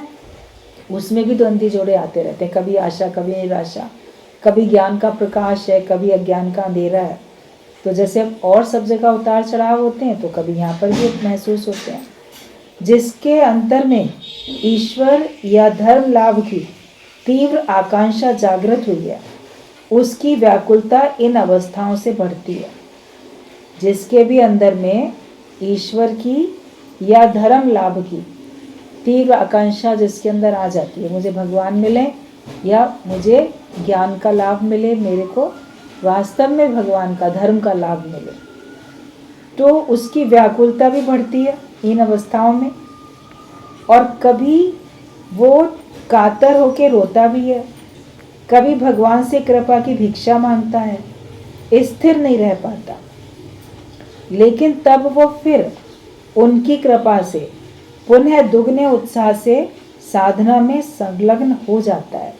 उसमें भी द्वंद्वी जोड़े आते रहते हैं, कभी आशा कभी निराशा, कभी ज्ञान का प्रकाश है, कभी अज्ञान का अंधेरा है। तो जैसे और सब जगह उतार चढ़ाव होते हैं, तो कभी यहाँ पर भी महसूस होते हैं। जिसके अंतर में ईश्वर या धर्म लाभ की तीव्र आकांक्षा जागृत हुई है, उसकी व्याकुलता इन अवस्थाओं से बढ़ती है। जिसके भी अंदर में ईश्वर की या धर्म लाभ की तीव्र आकांक्षा जिसके अंदर आ जाती है, मुझे भगवान मिले या मुझे ज्ञान का लाभ मिले, मेरे को वास्तव में भगवान का धर्म का लाभ मिले, तो उसकी व्याकुलता भी बढ़ती है इन अवस्थाओं में। और कभी वो कातर होके रोता भी है, कभी भगवान से कृपा की भिक्षा मांगता है, स्थिर नहीं रह पाता। लेकिन तब वो फिर उनकी कृपा से पुनः दुगने उत्साह से साधना में संलग्न हो जाता है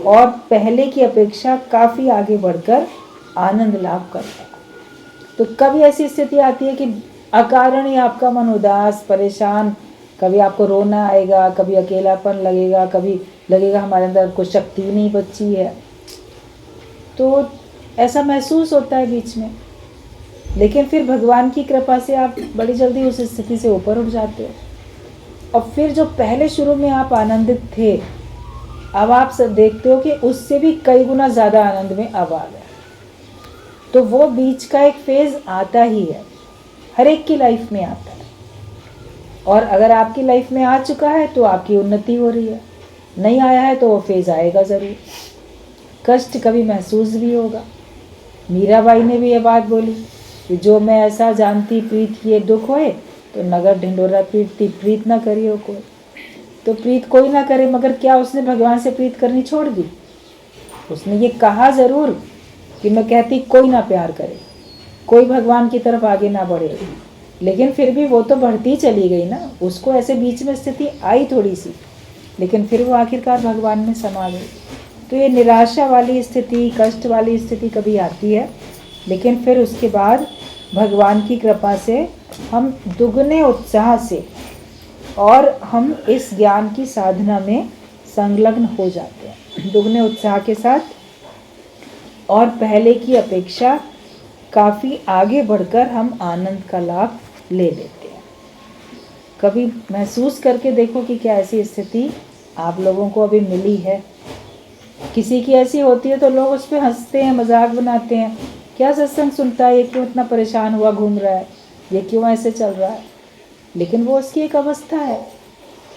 और पहले की अपेक्षा काफ़ी आगे बढ़कर आनंद लाभ करता है। तो कभी ऐसी स्थिति आती है कि अकारण ही आपका मन उदास परेशान, कभी आपको रोना आएगा, कभी अकेलापन लगेगा, कभी लगेगा हमारे अंदर कुछ शक्ति नहीं बची है, तो ऐसा महसूस होता है बीच में। लेकिन फिर भगवान की कृपा से आप बड़ी जल्दी उस स्थिति से ऊपर उठ जाते हो और फिर जो पहले शुरू में आप आनंदित थे, अब आप सब देखते हो कि उससे भी कई गुना ज़्यादा आनंद में अब आ गए। तो वो बीच का एक फेज़ आता ही है, हर एक की लाइफ में आता है। और अगर आपकी लाइफ में आ चुका है तो आपकी उन्नति हो रही है, नहीं आया है तो वो फेज़ आएगा ज़रूर, कष्ट कभी महसूस भी होगा। मीराबाई ने भी ये बात बोली कि जो मैं ऐसा जानती प्रीत ये दुख होए, तो नगर ढिंडोरा पीटती प्रीत ना करियो कोई। तो प्रीत कोई ना करे, मगर क्या उसने भगवान से प्रीत करनी छोड़ दी? उसने ये कहा ज़रूर कि मैं कहती कोई ना प्यार करे, कोई भगवान की तरफ आगे ना बढ़े, लेकिन फिर भी वो तो बढ़ती चली गई ना। उसको ऐसे बीच में स्थिति आई थोड़ी सी, लेकिन फिर वो आखिरकार भगवान में समा गई। तो ये निराशा वाली स्थिति, कष्ट वाली स्थिति कभी आती है, लेकिन फिर उसके बाद भगवान की कृपा से हम दुगने उत्साह से और हम इस ज्ञान की साधना में संलग्न हो जाते हैं, दुगने उत्साह के साथ, और पहले की अपेक्षा काफ़ी आगे बढ़कर हम आनंद का लाभ ले लेते हैं। कभी महसूस करके देखो कि क्या ऐसी स्थिति आप लोगों को अभी मिली है। किसी की ऐसी होती है तो लोग उस पर हंसते हैं, मजाक बनाते हैं, क्या सत्संग सुनता है, ये क्यों इतना परेशान हुआ घूम रहा है, ये क्यों ऐसे चल रहा है। लेकिन वो उसकी एक अवस्था है,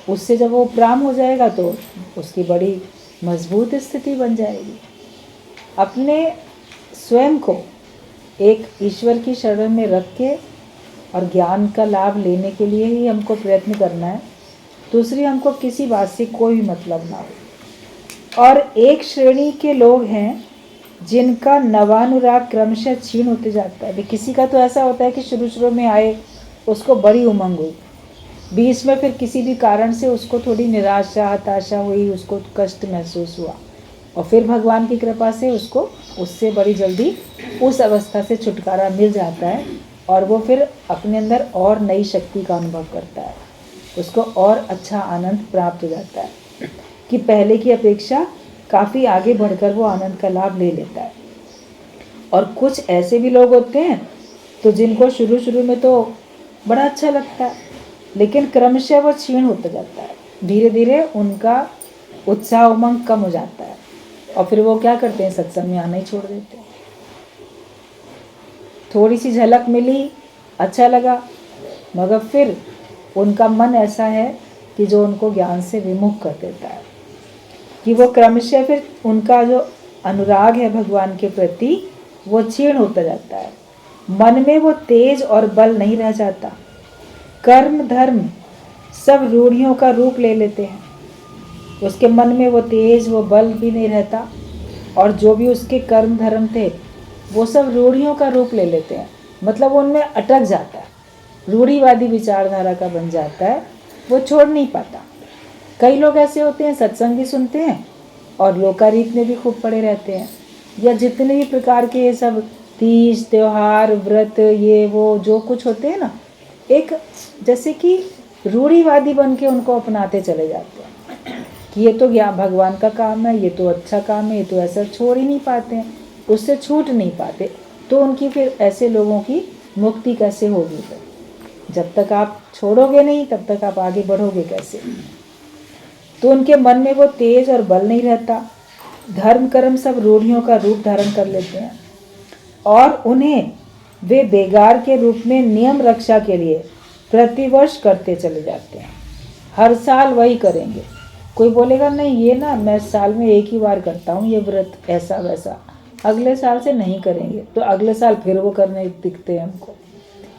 उससे जब वो उपराम हो जाएगा तो उसकी बड़ी मजबूत स्थिति बन जाएगी। अपने स्वयं को एक ईश्वर की शरण में रख के और ज्ञान का लाभ लेने के लिए ही हमको प्रयत्न करना है। दूसरी, हमको किसी बात से कोई मतलब ना हो। और एक श्रेणी के लोग हैं जिनका नवानुराग क्रमशः क्षीण होते जाता है। किसी का तो ऐसा होता है कि शुरू शुरू में आए उसको बड़ी उमंग हुई, बीच में फिर किसी भी कारण से उसको थोड़ी निराशा हताशा हुई, उसको कष्ट महसूस हुआ, और फिर भगवान की कृपा से उसको उससे बड़ी जल्दी उस अवस्था से छुटकारा मिल जाता है और वो फिर अपने अंदर और नई शक्ति का अनुभव करता है, उसको और अच्छा आनंद प्राप्त हो जाता है कि पहले की अपेक्षा काफ़ी आगे बढ़कर वो आनंद का लाभ ले लेता है। और कुछ ऐसे भी लोग होते हैं तो जिनको शुरू शुरू में तो बड़ा अच्छा लगता है, लेकिन क्रमशः वो क्षीण होता जाता है, धीरे धीरे उनका उत्साह उमंग कम हो जाता है और फिर वो क्या करते हैं, सत्संग में आना ही छोड़ देते हैं। थोड़ी सी झलक मिली, अच्छा लगा, मगर फिर उनका मन ऐसा है कि जो उनको ज्ञान से विमुख कर देता है, कि वो क्रमशः फिर उनका जो अनुराग है भगवान के प्रति वो क्षीण होता जाता है, मन में वो तेज और बल नहीं रह जाता। कर्म धर्म सब रूढ़ियों का रूप ले लेते हैं। उसके मन में वो तेज, वो बल भी नहीं रहता, और जो भी उसके कर्म धर्म थे वो सब रूढ़ियों का रूप ले लेते हैं। मतलब उनमें अटक जाता है, रूढ़िवादी विचारधारा का बन जाता है, वो छोड़ नहीं पाता। कई लोग ऐसे होते हैं, सत्संग भी सुनते हैं और लोकारीत में भी खूब पड़े रहते हैं, या जितने भी प्रकार के ये सब तीज त्योहार व्रत ये वो जो कुछ होते हैं ना, एक जैसे कि रूढ़िवादी बन के उनको अपनाते चले जाते हैं कि ये तो क्या भगवान का काम है, ये तो अच्छा काम है, ये तो ऐसा छोड़ ही नहीं पाते हैं, उससे छूट नहीं पाते। तो उनकी फिर ऐसे लोगों की मुक्ति कैसे होगी? फिर जब तक आप छोड़ोगे नहीं तब तक आप आगे बढ़ोगे कैसे? तो उनके मन में वो तेज और बल नहीं रहता, धर्म कर्म सब रूढ़ियों का रूप धारण कर लेते हैं, और उन्हें वे बेगार के रूप में नियम रक्षा के लिए प्रतिवर्ष करते चले जाते हैं। हर साल वही करेंगे। कोई बोलेगा नहीं ये ना मैं साल में एक ही बार करता हूँ ये व्रत, ऐसा वैसा, अगले साल से नहीं करेंगे, तो अगले साल फिर वो करने दिखते हैं हमको।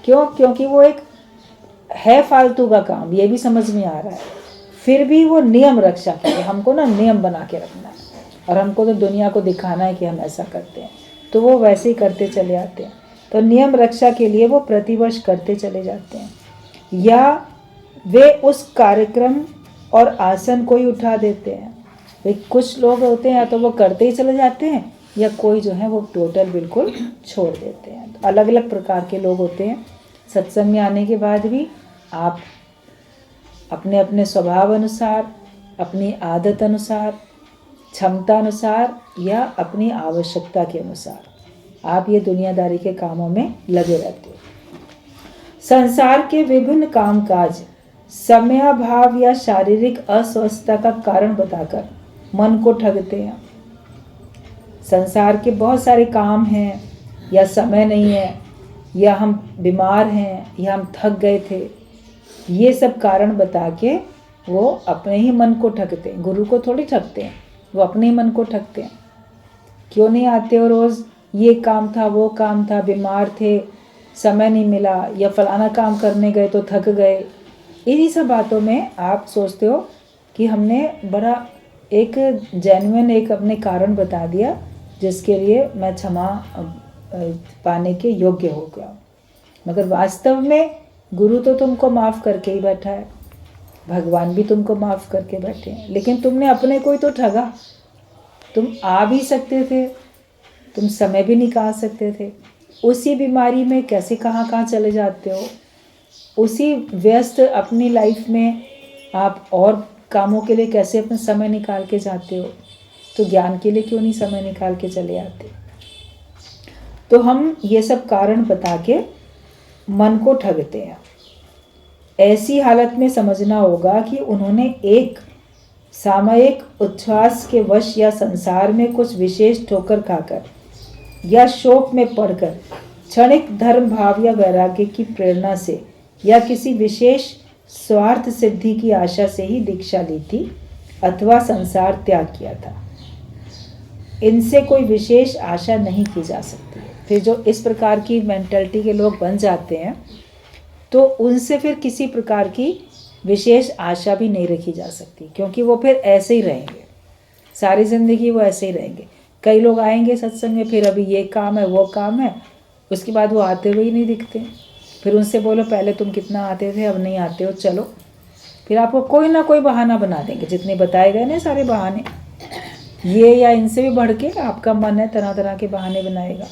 क्यों? क्योंकि वो एक है फालतू का काम, ये भी समझ में आ रहा है, फिर भी वो नियम रक्षा के लिए हमको ना नियम बना के रखना है, और हमको तो दुनिया को दिखाना है कि हम ऐसा करते हैं, तो वो वैसे ही करते चले आते हैं। तो नियम रक्षा के लिए वो प्रतिवर्ष करते चले जाते हैं, या वे उस कार्यक्रम और आसन को ही उठा देते हैं। वे कुछ लोग होते हैं या तो वो करते ही चले जाते हैं, या कोई जो है वो टोटल बिल्कुल छोड़ देते हैं। तो अलग अलग प्रकार के लोग होते हैं। सत्संग में आने के बाद भी आप अपने अपने स्वभाव अनुसार, अपनी आदत अनुसार, क्षमता अनुसार, या अपनी आवश्यकता के अनुसार आप ये दुनियादारी के कामों में लगे रहते हो। संसार के विभिन्न कामकाज समयाभाव या शारीरिक अस्वस्थता का कारण बताकर मन को ठगते हैं। संसार के बहुत सारे काम हैं, या समय नहीं है, या हम बीमार हैं, या हम थक गए थे, ये सब कारण बता के वो अपने ही मन को ठगते हैं। गुरु को थोड़ी ठगते हैं, वो अपने ही मन को ठगते हैं। क्यों नहीं आते हो रोज़? ये काम था, वो काम था, बीमार थे, समय नहीं मिला, या फलाना काम करने गए तो थक गए। इन्हीं सब बातों में आप सोचते हो कि हमने बड़ा एक जेन्युइन एक अपने कारण बता दिया जिसके लिए मैं क्षमा पाने के योग्य हो गया। मगर वास्तव में गुरु तो तुमको माफ़ करके ही बैठा है, भगवान भी तुमको माफ़ करके बैठे हैं, लेकिन तुमने अपने को ही तो ठगा। तुम आ भी सकते थे, तुम समय भी निकाल सकते थे, उसी बीमारी में कैसे कहाँ कहाँ चले जाते हो, उसी व्यस्त अपनी लाइफ में आप और कामों के लिए कैसे अपना समय निकाल के जाते हो, तो ज्ञान के लिए क्यों नहीं समय निकाल के चले आते? तो हम ये सब कारण बता के मन को ठगते हैं। ऐसी हालत में समझना होगा कि उन्होंने एक सामयिक उच्छ्वास के वश या संसार में कुछ विशेष ठोकर खाकर या शोक में पड़कर क्षणिक धर्म भाव या वैराग्य की प्रेरणा से या किसी विशेष स्वार्थ सिद्धि की आशा से ही दीक्षा ली थी अथवा संसार त्याग किया था। इनसे कोई विशेष आशा नहीं की जा सकती। फिर जो इस प्रकार की मेंटलिटी के लोग बन जाते हैं तो उनसे फिर किसी प्रकार की विशेष आशा भी नहीं रखी जा सकती, क्योंकि वो फिर ऐसे ही रहेंगे, सारी ज़िंदगी वो ऐसे ही रहेंगे। कई लोग आएंगे सत्संग में, फिर अभी ये काम है वो काम है, उसके बाद वो आते हुए ही नहीं दिखते। फिर उनसे बोलो पहले तुम कितना आते थे, अब नहीं आते हो, चलो। फिर आपको कोई ना कोई बहाना बना देंगे, जितने बताए गए ना सारे बहाने, ये या इनसे भी बढ़ के आपका मन है तरह तरह के बहाने बनाएगा।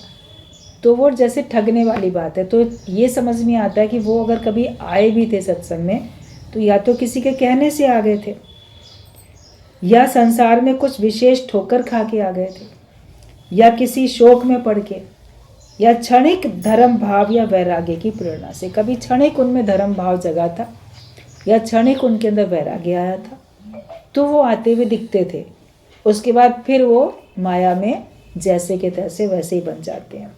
तो वो जैसे ठगने वाली बात है। तो ये समझ में आता है कि वो अगर कभी आए भी थे सत्संग में तो या तो किसी के कहने से आ गए थे, या संसार में कुछ विशेष ठोकर खा के आ गए थे, या किसी शोक में पड़ के, या क्षणिक धर्म भाव या वैराग्य की प्रेरणा से। कभी क्षणिक उनमें धर्म भाव जगा था या क्षणिक उनके अंदर वैराग्य आया था, तो वो आते हुए दिखते थे। उसके बाद फिर वो माया में जैसे के तैसे वैसे ही बन जाते हैं।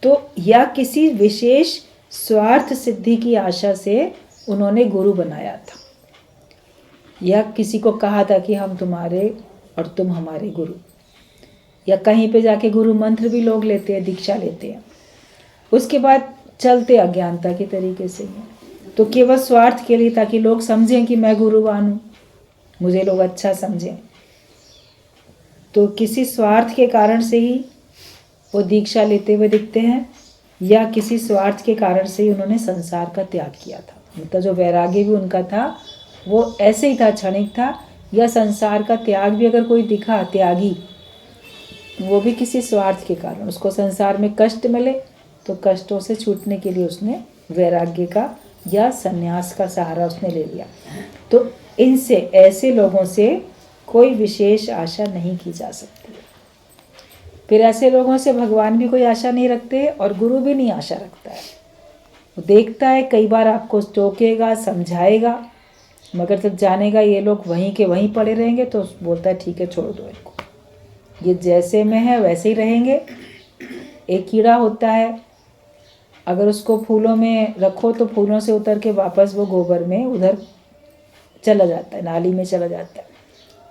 तो या किसी विशेष स्वार्थ सिद्धि की आशा से उन्होंने गुरु बनाया था, या किसी को कहा था कि हम तुम्हारे और तुम हमारे गुरु, या कहीं पे जाके गुरु मंत्र भी लोग लेते हैं, दीक्षा लेते हैं, उसके बाद चलते अज्ञानता के तरीके से हैं। तो केवल स्वार्थ के लिए, ताकि लोग समझें कि मैं गुरुवान हूँ, मुझे लोग अच्छा समझें। तो किसी स्वार्थ के कारण से ही वो दीक्षा लेते हुए दिखते हैं, या किसी स्वार्थ के कारण से ही उन्होंने संसार का त्याग किया था। उनका जो वैराग्य भी उनका था वो ऐसे ही था, क्षणिक था। या संसार का त्याग भी अगर कोई दिखा त्यागी, वो भी किसी स्वार्थ के कारण, उसको संसार में कष्ट मिले तो कष्टों से छूटने के लिए उसने वैराग्य का या संन्यास का सहारा उसने ले लिया। तो इनसे, ऐसे लोगों से कोई विशेष आशा नहीं की जा सकती। फिर ऐसे लोगों से भगवान भी कोई आशा नहीं रखते और गुरु भी नहीं आशा रखता है। वो देखता है, कई बार आपको टोकेगा, समझाएगा, मगर जब जानेगा ये लोग वहीं के वहीं पड़े रहेंगे तो बोलता है ठीक है, छोड़ दो इनको, ये जैसे में है वैसे ही रहेंगे। एक कीड़ा होता है, अगर उसको फूलों में रखो तो फूलों से उतर के वापस वो गोबर में उधर चला जाता है, नाली में चला जाता है।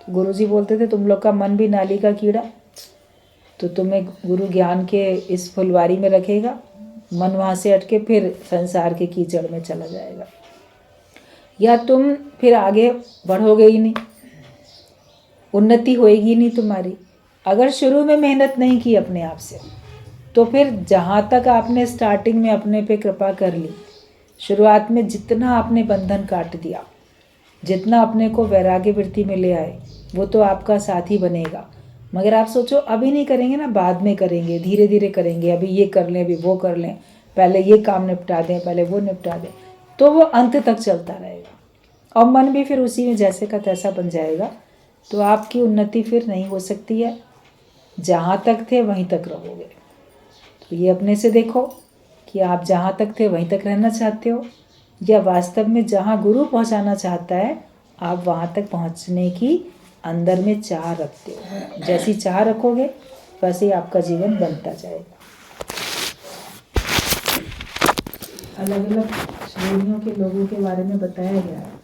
तो गुरुजी बोलते थे तुम लोग का मन भी नाली का कीड़ा, तो तुम्हें गुरु ज्ञान के इस फुलवारी में रखेगा, मन वहाँ से हट के फिर संसार के कीचड़ में चला जाएगा, या तुम फिर आगे बढ़ोगे ही नहीं, उन्नति होएगी नहीं तुम्हारी। अगर शुरू में मेहनत नहीं की अपने आप से, तो फिर जहाँ तक आपने स्टार्टिंग में अपने पे कृपा कर ली, शुरुआत में जितना आपने बंधन काट दिया, जितना अपने को वैराग्य वृत्ति में ले आए, वो तो आपका साथी बनेगा। मगर आप सोचो अभी नहीं करेंगे ना, बाद में करेंगे, धीरे धीरे करेंगे, अभी ये कर लें, अभी वो कर लें, पहले ये काम निपटा दें, पहले वो निपटा दें, तो वो अंत तक चलता रहेगा और मन भी फिर उसी में जैसे का तैसा बन जाएगा। तो आपकी उन्नति फिर नहीं हो सकती है, जहाँ तक थे वहीं तक रहोगे। तो ये अपने से देखो कि आप जहाँ तक थे वहीं तक रहना चाहते हो, या वास्तव में जहाँ गुरु पहुँचाना चाहता है आप वहाँ तक पहुँचने की अंदर में चाह रखते हो। जैसी चाह रखोगे वैसे ही आपका जीवन बनता जाएगा। अलग अलग श्रेणियों के लोगों के बारे में बताया गया है।